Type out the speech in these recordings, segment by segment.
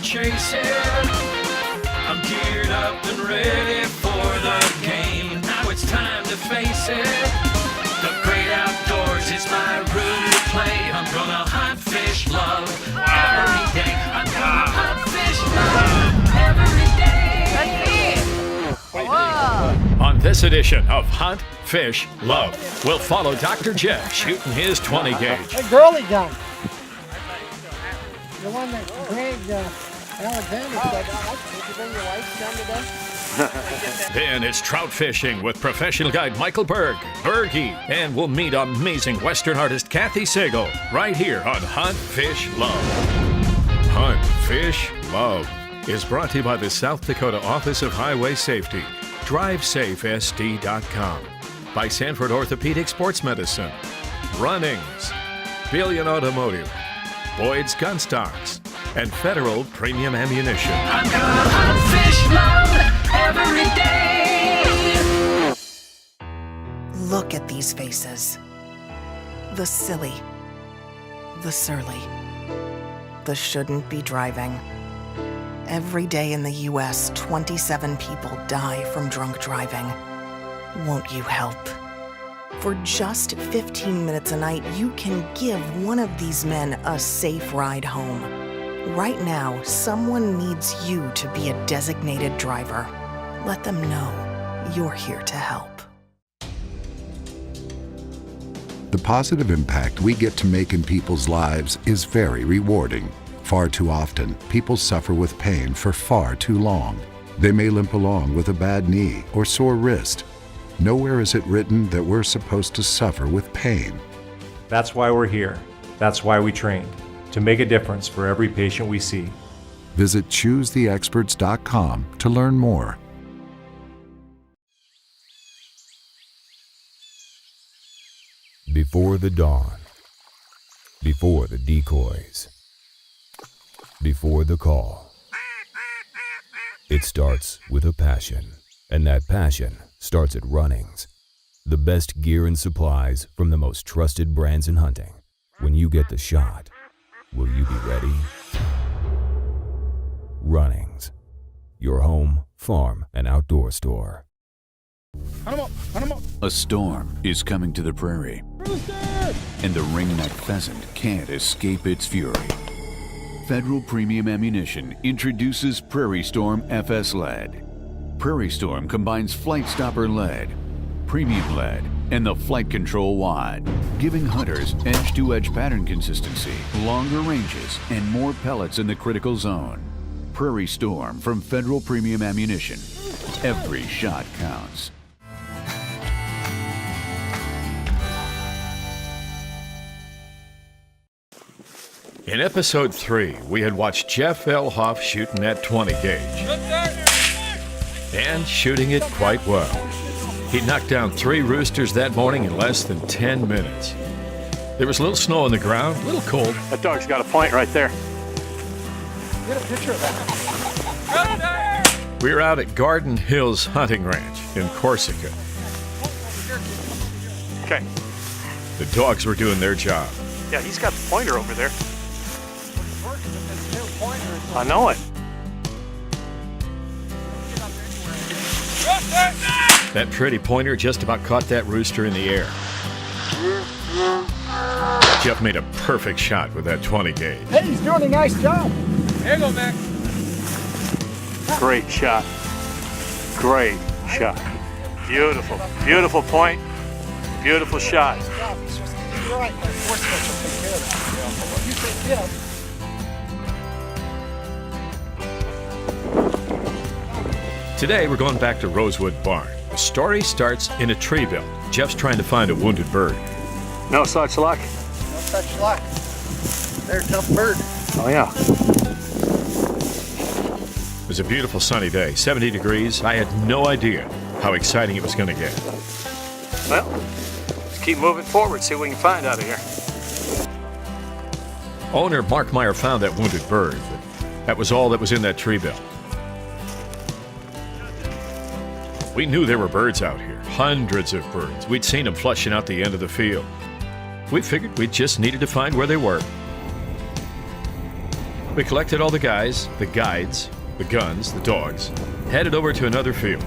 chasing. I'm geared up and ready for the game. Now it's time to face it. The great outdoors is my room to play. I'm gonna hunt, fish, love every day. I'm gonna hunt, fish, love every day. That's me. Whoa. On this edition of Hunt, Fish, Love, we'll follow Dr. Jeff shooting his 20 gauge. A girly gun. The one that Greg Alexander said, did you bring your wife down today? Then it's trout fishing with professional guide Michael Bergie, and we'll meet amazing Western artist Kathy Sagal right here on Hunt, Fish, Love. Hunt, Fish, Love is brought to you by the South Dakota Office of Highway Safety, DriveSafeSD.com, by Sanford Orthopedic Sports Medicine, Runnings, Billion Automotive, Boyd's Gun Stocks, and Federal Premium Ammunition. I'm gonna hunt, fish, love every day. Look at these faces. The silly, the surly, the shouldn't be driving. Every day in the U.S., 27 people die from drunk driving. Won't you help? For just 15 minutes a night, you can give one of these men a safe ride home. Right now, someone needs you to be a designated driver. Let them know you're here to help. The positive impact we get to make in people's lives is very rewarding. Far too often, people suffer with pain for far too long. They may limp along with a bad knee or sore wrist. Nowhere is it written that we're supposed to suffer with pain. That's why we're here. That's why we trained, to make a difference for every patient we see. Visit ChooseTheExperts.com to learn more. Before the dawn, before the decoys, before the call. It starts with a passion, and that passion starts at Runnings. The best gear and supplies from the most trusted brands in hunting. When you get the shot, will you be ready? Runnings, your home, farm, and outdoor store. A storm is coming to the prairie, and the ringneck pheasant can't escape its fury. Federal Premium Ammunition introduces Prairie Storm FS Lead. Prairie Storm combines Flight Stopper lead, premium lead, and the Flight Control wad, giving hunters edge-to-edge pattern consistency, longer ranges, and more pellets in the critical zone. Prairie Storm from Federal Premium Ammunition. Every shot counts. In episode 3, we had watched Jeff Elhoff shooting that 20 gauge. And shooting it quite well. He knocked down 3 roosters that morning in less than 10 minutes. There was a little snow on the ground, a little cold. That dog's got a point right there. Get a picture of that. We were out at Garden Hills Hunting Ranch in Corsica. Okay. The dogs were doing their job. Yeah, he's got the pointer over there. I know it. That pretty pointer just about caught that rooster in the air. Jeff made a perfect shot with that 20 gauge. Hey, he's doing a nice job. There you go, Mac. Great shot. Great shot. Beautiful. Beautiful point. Beautiful shot. You're right. Of course, will take care of that. You take care. Today, we're going back to Rosewood Barn. The story starts in a tree belt. Jeff's trying to find a wounded bird. No such luck. No such luck. They're a tough bird. Oh, yeah. It was a beautiful sunny day, 70 degrees. I had no idea how exciting it was going to get. Well, let's keep moving forward, see what we can find out of here. Owner Mark Meyer found that wounded bird, but that was all that was in that tree belt. We knew there were birds out here, hundreds of birds. We'd seen them flushing out the end of the field. We figured we just needed to find where they were. We collected all the guys, the guides, the guns, the dogs, headed over to another field.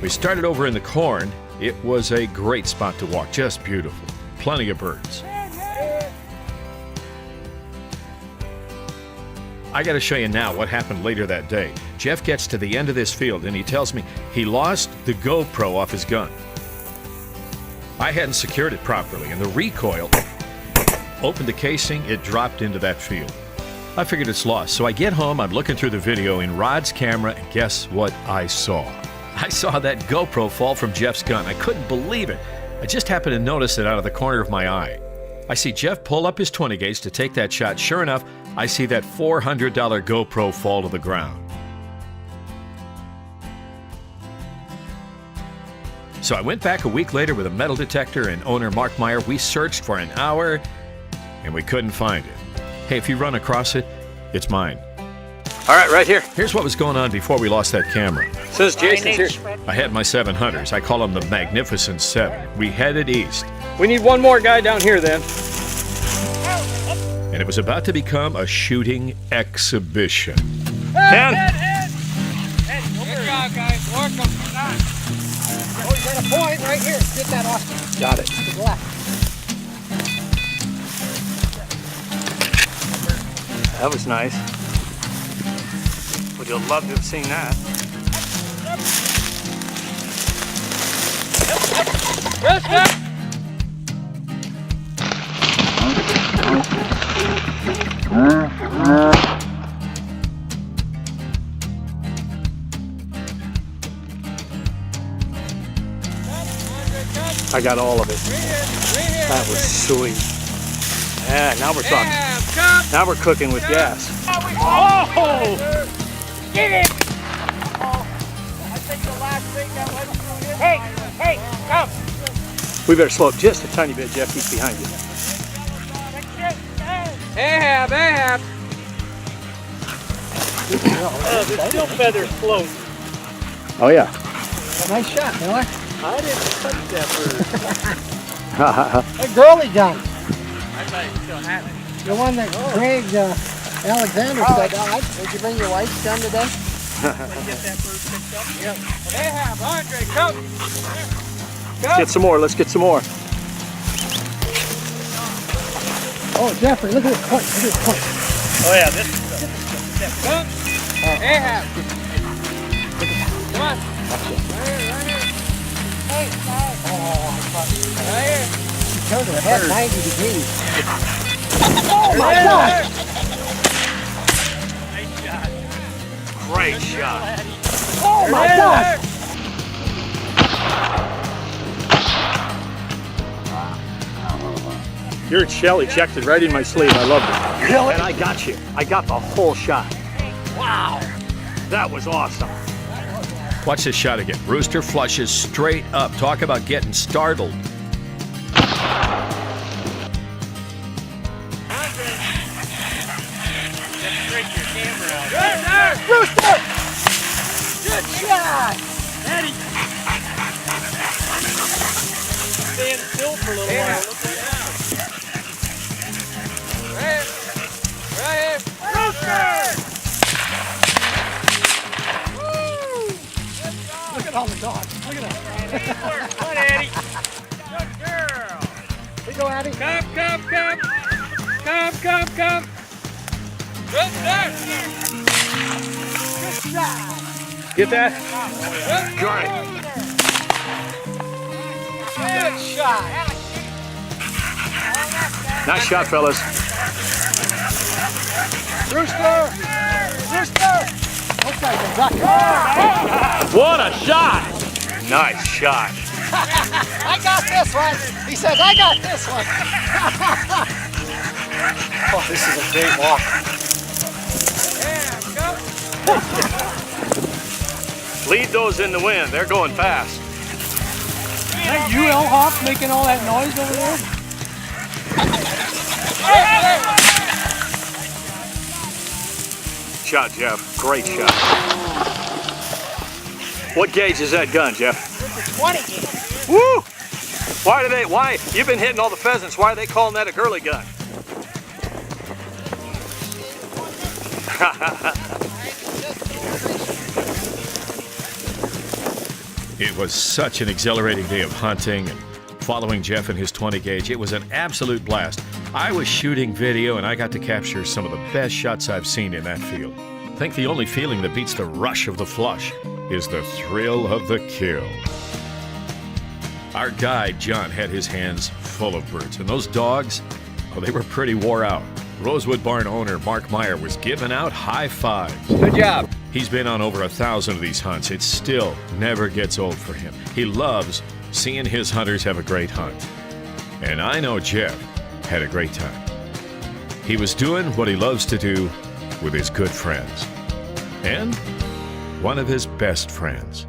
We started over in the corn. It was a great spot to walk, just beautiful. Plenty of birds. I got to show you now what happened later that day. Jeff gets to the end of this field and he tells me he lost the GoPro off his gun. I hadn't secured it properly, and the recoil opened the casing, it dropped into that field. I figured it's lost, so I get home, I'm looking through the video in Rod's camera, and guess what I saw? I saw that GoPro fall from Jeff's gun. I couldn't believe it. I just happened to notice it out of the corner of my eye. I see Jeff pull up his 20 gauge to take that shot. Sure enough, I see that $400 GoPro fall to the ground. So I went back a week later with a metal detector and owner Mark Meyer. We searched for an hour and we couldn't find it. Hey, if you run across it, it's mine. All right, right here. Here's what was going on before we lost that camera. Says Jason's here. I had my 700s. I call them the Magnificent 7. We headed east. We need one more guy down here then. And it was about to become a shooting exhibition. 10. Good job, guys. Work them. Oh, you got a point right here. Get that, Austin. Got it. To the left. That was nice. Would you love to have seen that? I got all of it. That was sweet. Yeah, now we're talking. Now we're cooking with gas. Oh! Get it! I think the last thing that went through his Hey, come! We better slow up just a tiny bit, Jeff. He's behind you. Ahab! There's still feathers floating. Oh, yeah. Nice shot, Miller. I didn't touch that bird. A girly gun. I thought you still had it. The one that Craig Alexander said, did you bring your wife's gun today? Get that bird picked up? Yep. Ahab, Andre, come! Get some more. Let's get some more. Oh, Jeffrey, look at this point. Look at this point. Oh, yeah, this is the... Come! Ahab! Come on! Right here. Hey, guys. Oh, Right here. you turned her head 90 degrees. Oh, my God! Nice shot. Great shot. Oh, my God! Your shell ejected right in my sleeve. I loved it. Really? And I got you. I got the whole shot. Wow. That was awesome. Watch this shot again. Rooster flushes straight up. Talk about getting startled. Rooster! Good shot! Eddie! Stand still for a little while. Right here! Rooster! Look at all the dogs. Look at that. Come on, Eddie! Good girl! Here you go, Abby. Come! Good shot. Get that? Got it. Good shot. Nice shot, fellas. Rooster! Okay, the duck. What a shot! Nice shot. I got this one. He says, I got this one. Oh, this is a great walk. Lead those in the wind. They're going fast. Is that you, L-Hop, making all that noise over there? Shot, Jeff. Great shot. What gauge is that gun, Jeff? This is 20 gauge. Woo! Why? You've been hitting all the pheasants. Why are they calling that a girly gun? It was such an exhilarating day of hunting and following Jeff and his 20 gauge. It was an absolute blast. I was shooting video and I got to capture some of the best shots I've seen in that field. I think the only feeling that beats the rush of the flush is the thrill of the kill. Our guide, John, had his hands full of birds, and those dogs, oh, they were pretty wore out. Rosewood Barn owner Mark Meyer was giving out high fives. Good job. He's been on over 1,000 of these hunts. It still never gets old for him. He loves seeing his hunters have a great hunt. And I know Jeff had a great time. He was doing what he loves to do with his good friends. And one of his best friends.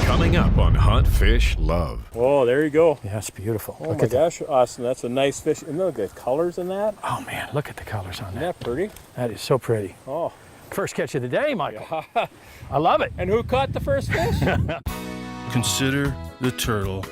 Coming up on Hunt, Fish, Love. Oh, there you go. Yeah, it's beautiful. Oh my gosh, Austin, that's a nice fish. And look at the colors in that. Oh man, look at the colors on Isn't that. that pretty? That is so pretty. Oh. First catch of the day, Michael. I love it. And who caught the first fish? Consider the turtle.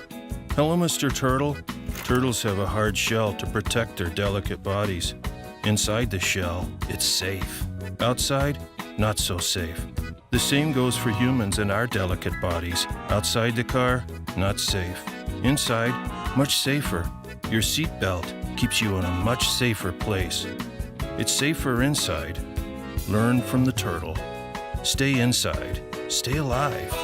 Hello, Mr. Turtle. Turtles have a hard shell to protect their delicate bodies. Inside the shell, it's safe. Outside, not so safe. The same goes for humans and our delicate bodies. Outside the car, not safe. Inside, much safer. Your seatbelt keeps you in a much safer place. It's safer inside. Learn from the turtle. Stay inside. Stay alive.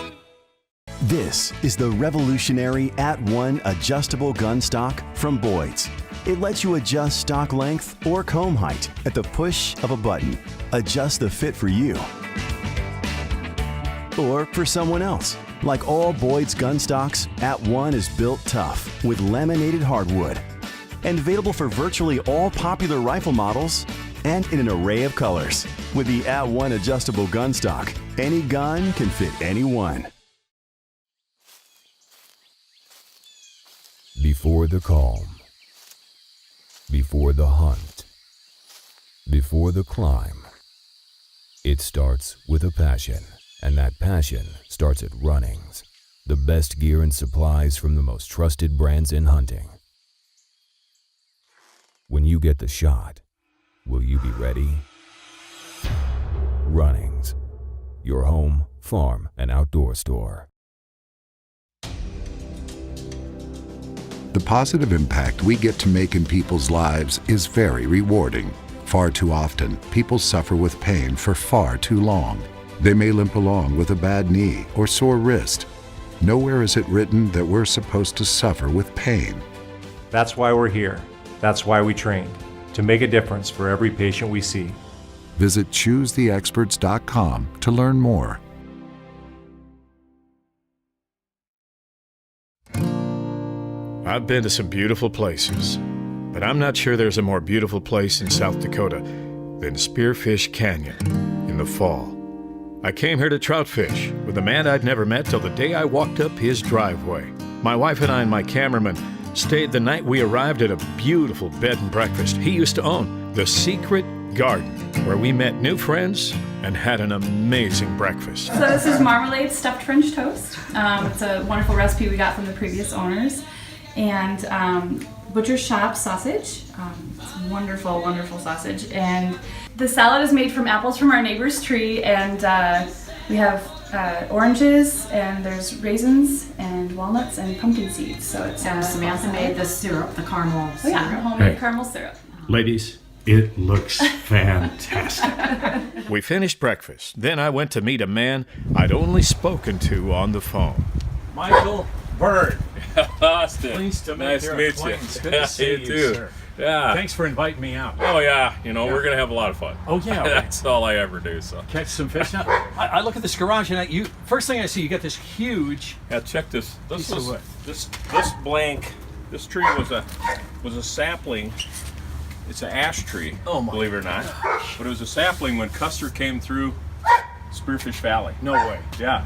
This is the revolutionary At-One adjustable gun stock from Boyd's. It lets you adjust stock length or comb height at the push of a button. Adjust the fit for you or for someone else. Like all Boyd's gun stocks, At-One is built tough with laminated hardwood and available for virtually all popular rifle models and in an array of colors. With the At-One adjustable gun stock, any gun can fit anyone. Before the calm, before the hunt, before the climb, it starts with a passion, and that passion starts at Runnings, the best gear and supplies from the most trusted brands in hunting. When you get the shot, will you be ready? Runnings, your home, farm, and outdoor store. The positive impact we get to make in people's lives is very rewarding. Far too often, people suffer with pain for far too long. They may limp along with a bad knee or sore wrist. Nowhere is it written that we're supposed to suffer with pain. That's why we're here. That's why we trained, to make a difference for every patient we see. Visit ChooseTheExperts.com to learn more. I've been to some beautiful places, but I'm not sure there's a more beautiful place in South Dakota than Spearfish Canyon in the fall. I came here to trout fish with a man I'd never met till the day I walked up his driveway. My wife and I and my cameraman stayed the night we arrived at a beautiful bed and breakfast he used to own, the Secret Garden, where we met new friends and had an amazing breakfast. So this is marmalade stuffed French toast. It's a wonderful recipe we got from the previous owners. And butcher shop sausage. It's wonderful, wonderful sausage. And the salad is made from apples from our neighbor's tree, and we have oranges, and there's raisins and walnuts and pumpkin seeds. So it's Samantha made the syrup, the caramel syrup. Oh yeah, homemade caramel syrup. Ladies, it looks fantastic. We finished breakfast. Then I went to meet a man I'd only spoken to on the phone. Michael Bird. Austin. Pleased to meet nice you. to meet you. Good to see you, too. sir. Yeah. Thanks for inviting me out. Oh yeah, we're gonna have a lot of fun. Oh yeah, right. That's all I ever do. So Catch some fish. Now, I look at this garage and first thing I see, you got this huge. yeah, check this. Piece of wood. This blank. This tree was a sapling. It's an ash tree. Oh my believe it or not. But it was a sapling when Custer came through Spearfish Valley. No way. Yeah.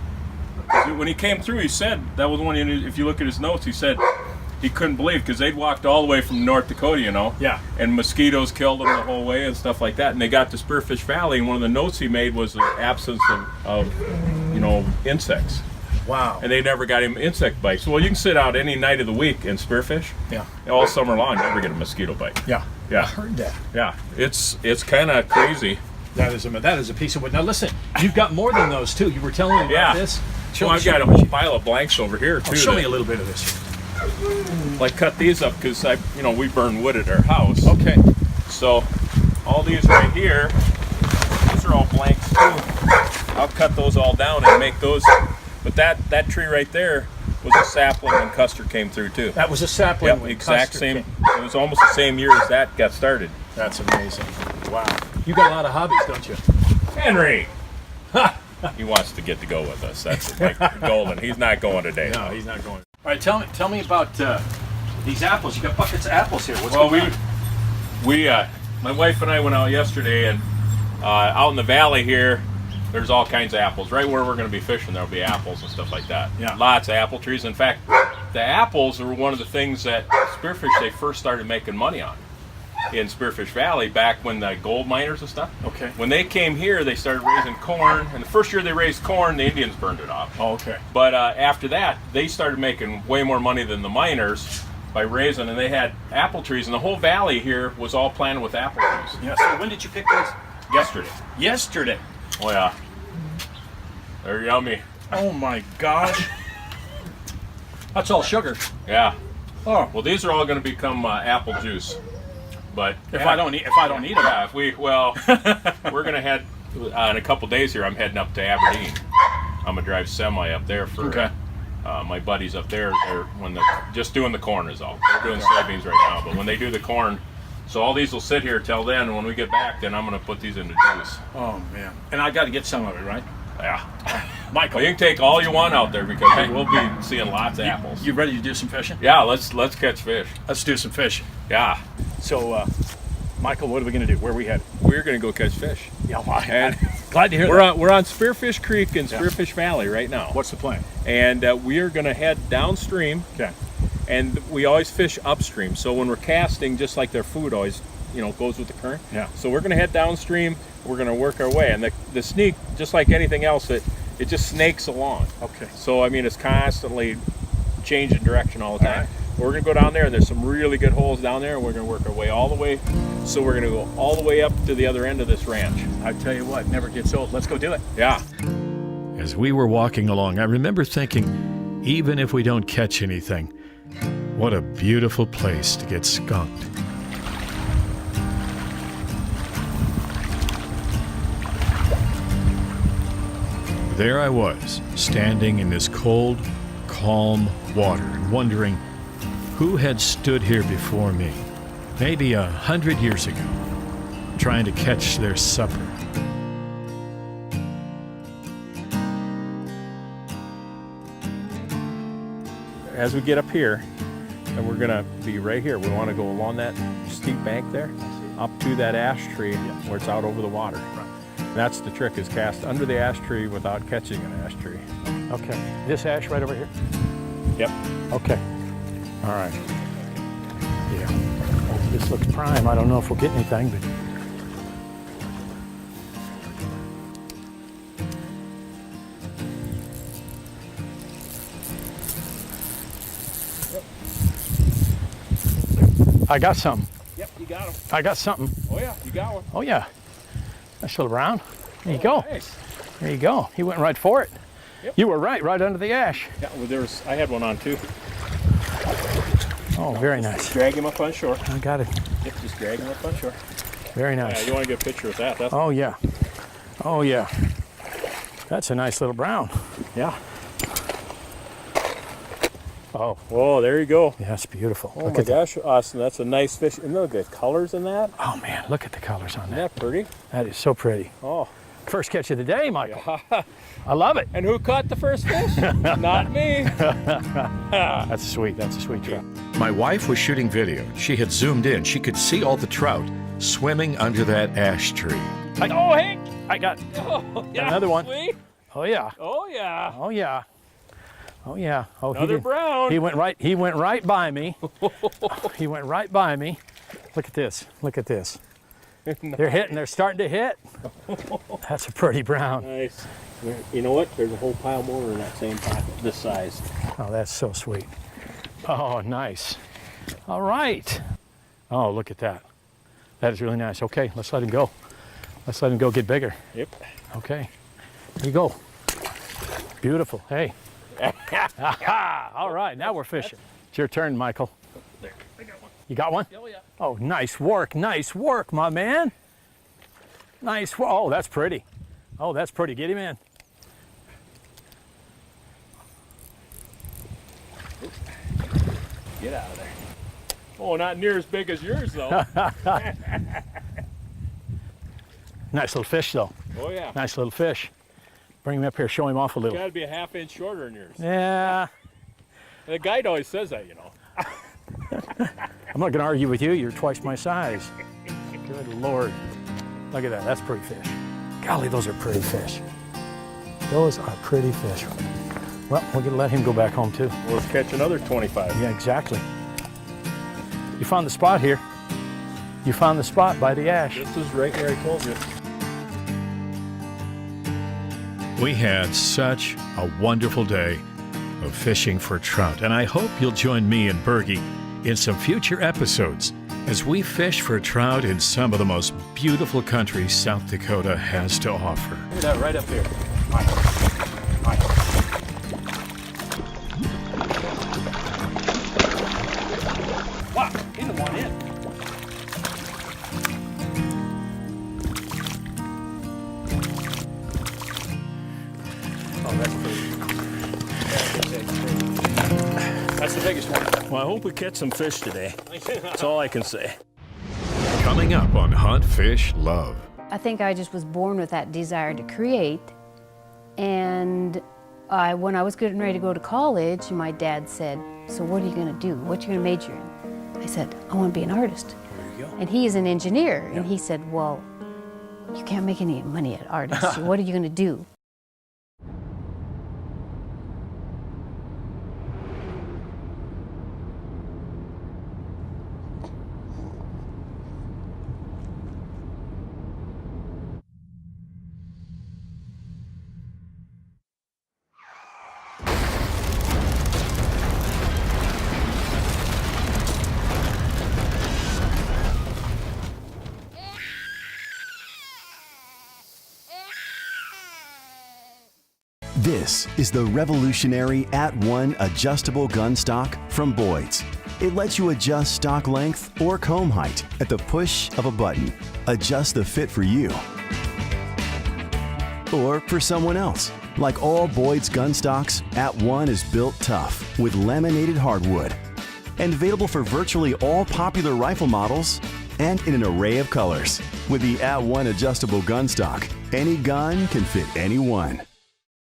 When he came through, he said that was one. If you look at his notes, he said he couldn't believe because they'd walked all the way from North Dakota, Yeah. and mosquitoes killed them the whole way and stuff like that. And they got to Spearfish Valley, and one of the notes he made was the absence of insects. Wow. And they never got him insect bites. Well, you can sit out any night of the week and spearfish. Yeah. All summer long, never get a mosquito bite. Yeah. Yeah. I heard that. Yeah. It's kind of crazy. That is a piece of wood. Now listen, you've got more than those too. You were telling me about this. I've got a whole pile of blanks over here too. Show me a little bit of this. Like cut these up because we burn wood at our house. Okay. So all these right here, these are all blanks too. I'll cut those all down and make those. But that tree right there was a sapling when Custer came through too. That was a sapling when exact Custer same. came. It was almost the same year as that got started. That's amazing. Wow. You got a lot of hobbies, don't you? Henry! He wants to get to go with us. That's like golden. He's not going today. No, he's not going. All right, tell me about these apples. You got buckets of apples here. What's well, going on? my wife and I went out yesterday, and out in the valley here, there's all kinds of apples. Right where we're going to be fishing, there'll be apples and stuff like that. Yeah. Lots of apple trees. In fact, the apples were one of the things that spearfish they first started making money on in Spearfish Valley back when the gold miners and stuff. Okay. When they came here, they started raising corn, and the first year they raised corn, the Indians burned it off. Oh, okay. But after that, they started making way more money than the miners by raising, and they had apple trees, and the whole valley here was all planted with apple trees. Yeah. So when did you pick those? Yesterday. Yesterday. Oh yeah. They're yummy. Oh my gosh. That's all sugar. Yeah. Oh. Well, these are all going to become apple juice. But if I don't eat them, yeah. We're going to head in a couple days here. I'm heading up to Aberdeen. I'm gonna drive semi up there for my buddies up there. They're just doing the corn is all. They're doing soybeans right now, but when they do the corn, so all these will sit here till then. And when we get back, then I'm gonna put these into juice. Oh man! And I got to get some of it, right? Yeah. Michael, well, you can take all you want out there because we'll be seeing lots of apples. You ready to do some fishing? Yeah, let's catch fish. Let's do some fishing. Yeah. So, Michael, what are we going to do? Where are we headed? We're going to go catch fish. Yeah, well, and glad to hear that. We're on Spearfish Creek in Spearfish Valley right now. What's the plan? And we are going to head downstream. Okay. And we always fish upstream. So when we're casting, just like their food always, goes with the current. Yeah. So we're going to head downstream. We're going to work our way, and the sneak, just like anything else, it just snakes along. Okay. So I mean, it's constantly changing direction all the time. We're going to go down there, and there's some really good holes down there, and we're going to work our way all the way. So we're going to go all the way up to the other end of this ranch. I tell you what, never gets old. Let's go do it. Yeah. As we were walking along, I remember thinking, even if we don't catch anything, what a beautiful place to get skunked. There I was, standing in this cold, calm water, wondering who had stood here before me, maybe 100 years ago, trying to catch their supper. As we get up here, and we're gonna be right here, we want to go along that steep bank there, up to that ash tree where it's out over the water. Right. That's the trick, is cast under the ash tree without catching an ash tree. Okay. This ash right over here? Yep. Okay. All right. Yeah. Oh, this looks prime. I don't know if we'll get anything, but. I got something. Yep, you got him. I got something. Oh yeah, you got one. Oh yeah. Nice little brown. There you go. Nice. There you go. He went right for it. Yep. You were right under the ash. Yeah, well, I had one on too. Oh, very nice. Just drag him up on shore. I got it. Yep, just drag him up on shore. Very nice. Yeah, you want to get a picture of that. That's oh yeah. Oh yeah. That's a nice little brown. Yeah. Oh. Whoa, there you go. Yeah, that's beautiful. Oh look my at gosh, Austin, that's a nice fish. And look at the colors in that. Oh man, look at the colors on that. Isn't that pretty? That is so pretty. Oh. First catch of the day, Michael. Yeah. I love it. And who caught the first fish? Not me. That's sweet. That's a sweet trout. My wife was shooting video. She had zoomed in. She could see all the trout swimming under that ash tree. Oh, hey! I got yeah, another one. Sweet. Oh yeah. Oh yeah. Oh yeah. Oh yeah. Oh, another brown. He went right by me. He went right by me. Look at this. Look at this. Nice. They're hitting. They're starting to hit. That's a pretty brown. Nice. You know what? There's a whole pile more in that same pocket, this size. Oh, that's so sweet. Oh, nice. All right. Oh, look at that. That is really nice. Okay, let's let him go. Let's let him go get bigger. Yep. Okay. Here you go. Beautiful. Hey. All right, now we're fishing. It's your turn, Michael. There, I got one. You got one? Oh, yeah. Oh, nice work, my man. Nice work. Oh, that's pretty. Oh, that's pretty. Get him in. Get out of there. Oh, not near as big as yours, though. Nice little fish, though. Oh, yeah. Nice little fish. Bring him up here, show him off a little. Got to be a half-inch shorter than yours. Yeah. The guide always says that, you know. I'm not going to argue with you. You're twice my size. Good Lord. Look at that. That's pretty fish. Golly, those are pretty fish. Those are pretty fish. Well, we're going to let him go back home, too. Let's catch another 25. Yeah, exactly. You found the spot here. You found the spot by the ash. This is right where I told you. We had such a wonderful day of fishing for trout, and I hope you'll join me and Bergie in some future episodes as we fish for trout in some of the most beautiful countries South Dakota has to offer. Look at that right up here. Wow, he's the one in. Oh, that's pretty. That's the biggest one. Well, I hope we catch some fish today. That's all I can say. Coming up on Hunt, Fish, Love. I think I just was born with that desire to create. And when I was getting ready to go to college, my dad said, "So what are you going to do? What are you going to major in?" I said, "I want to be an artist." There you go. And he is an engineer. And he said, "Well, you can't make any money at artists. What are you going to do?" This is the revolutionary At-One adjustable gun stock from Boyd's. It lets you adjust stock length or comb height at the push of a button. Adjust the fit for you or for someone else. Like all Boyd's gun stocks, At-One is built tough with laminated hardwood and available for virtually all popular rifle models and in an array of colors. With the At-One adjustable gun stock, any gun can fit anyone.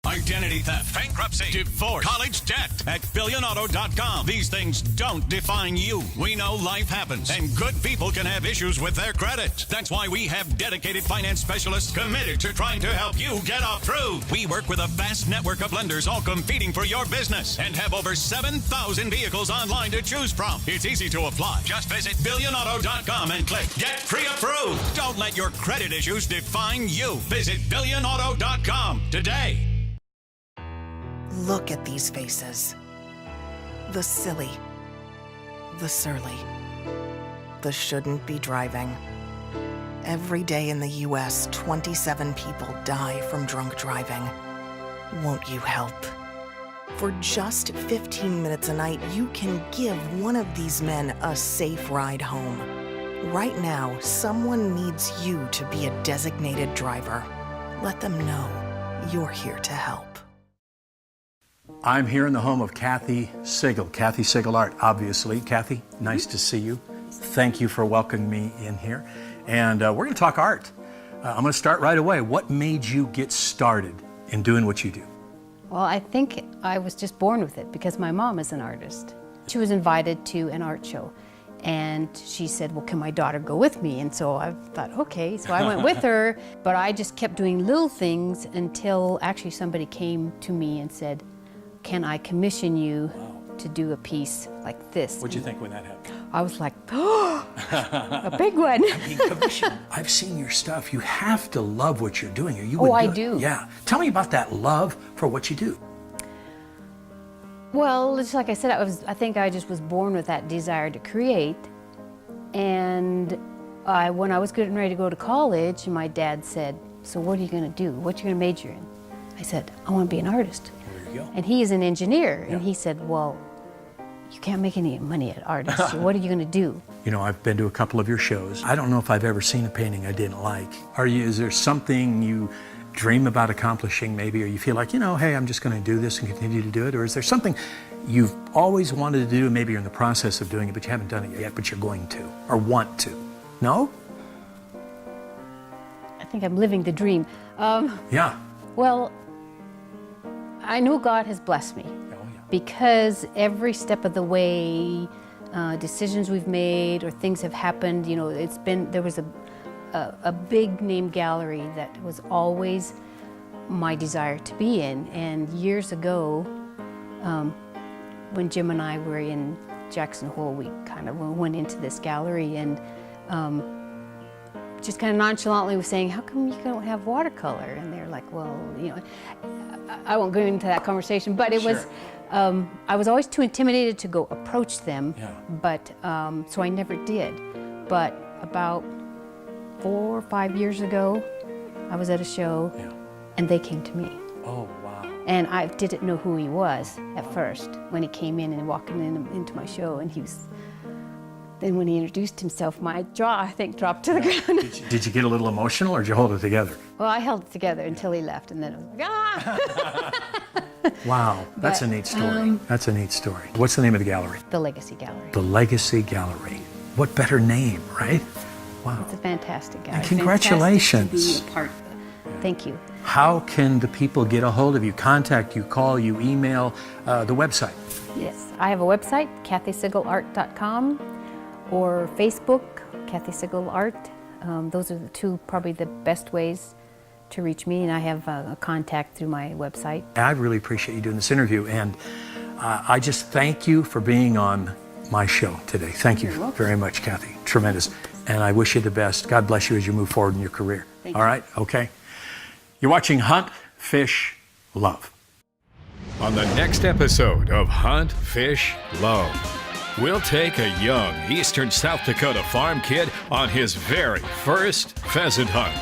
Identity theft, bankruptcy, divorce, college debt. At BillionAuto.com, these things don't define you. We know life happens, and good people can have issues with their credit. That's why we have dedicated finance specialists committed to trying to help you get off through. We work with a vast network of lenders all competing for your business and have over 7,000 vehicles online to choose from. It's easy to apply. Just visit BillionAuto.com and click Get Pre-Approved. Don't let your credit issues define you. Visit BillionAuto.com today. Look at these faces. The silly, the surly, the shouldn't be driving. Every day in the US, 27 people die from drunk driving. Won't you help? For just 15 minutes a night, you can give one of these men a safe ride home. Right now, someone needs you to be a designated driver. Let them know you're here to help. I'm here in the home of Kathy Sigel. Kathy Sigel Art, obviously. Kathy, nice to see you. Thank you for welcoming me in here. And we're going to talk art. I'm going to start right away. What made you get started in doing what you do? Well, I think I was just born with it because my mom is an artist. She was invited to an art show. And she said, well, can my daughter go with me? And so I thought, okay. So I went with her, but I just kept doing little things until actually somebody came to me and said, can I commission you to do a piece like this. What'd you think when that happened? I was like, oh, a big one. I mean, commission. I've seen your stuff. You have to love what you're doing, or you Oh, wouldn't I do it. do. Yeah. Tell me about that love for what you do. Well, just like I said, I think I just was born with that desire to create. And when I was getting ready to go to college, my dad said, so what are you going to do? What are you going to major in? I said, I want to be an artist. There you go. And he is an engineer. And he said, well, you can't make any money at artists. What are you going to do? You know, I've been to a couple of your shows. I don't know if I've ever seen a painting I didn't like. Is there something you dream about accomplishing maybe, or you feel like, hey, I'm just going to do this and continue to do it? Or is there something you've always wanted to do, maybe you're in the process of doing it, but you haven't done it yet, but you're going to, or want to? No? I think I'm living the dream. Yeah. Well, I know God has blessed me because every step of the way, decisions we've made or things have happened, there was a big name gallery that was always my desire to be in. And years ago, when Jim and I were in Jackson Hole, we kind of went into this gallery and just kind of nonchalantly was saying, how come you don't have watercolor? And they're like, well, I won't go into that conversation, but it was, I was always too intimidated to go approach them, but so I never did. But about 4 or 5 years ago, I was at a show and they came to me. Oh, wow. And I didn't know who he was at first when he came in and walking into my show, and then when he introduced himself, my jaw, I think, dropped to the ground. Did you get a little emotional, or did you hold it together? Well, I held it together until he left, and then I was like, ah! Wow, that's a neat story. That's a neat story. What's the name of the gallery? The Legacy Gallery. The Legacy Gallery. What better name, right? Wow. It's a fantastic gallery. And congratulations. Fantastic to be a part of it. Thank you. How can the people get a hold of you, contact you, call you, email, the website? Yes, I have a website, KathySigelArt.com, or Facebook, Kathy Sigel Art. Those are the two, probably the best ways to reach me, and I have a contact through my website. I really appreciate you doing this interview, and I just thank you for being on my show today. Thank you very much, Kathy. Tremendous. And I wish you the best. God bless you as you move forward in your career. Thank All right? Okay? You're watching Hunt, Fish, Love. On the next episode of Hunt, Fish, Love, we'll take a young eastern South Dakota farm kid on his very first pheasant hunt.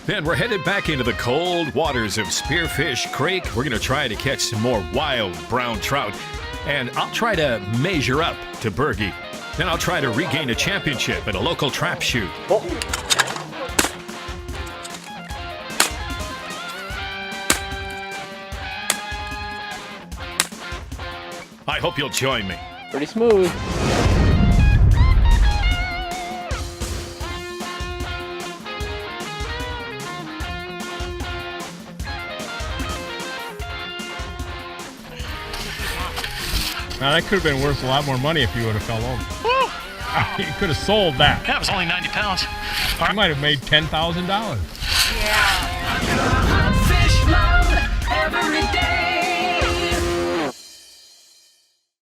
Then we're headed back into the cold waters of Spearfish Creek. We're going to try to catch some more wild brown trout. And I'll try to measure up to Bergie. Then I'll try to regain a championship at a local trap shoot. I hope you'll join me. Pretty smooth. Now that could have been worth a lot more money if you would have fell over. You could have sold that. That was only 90 pounds. You might have made $10,000. Fish love every day.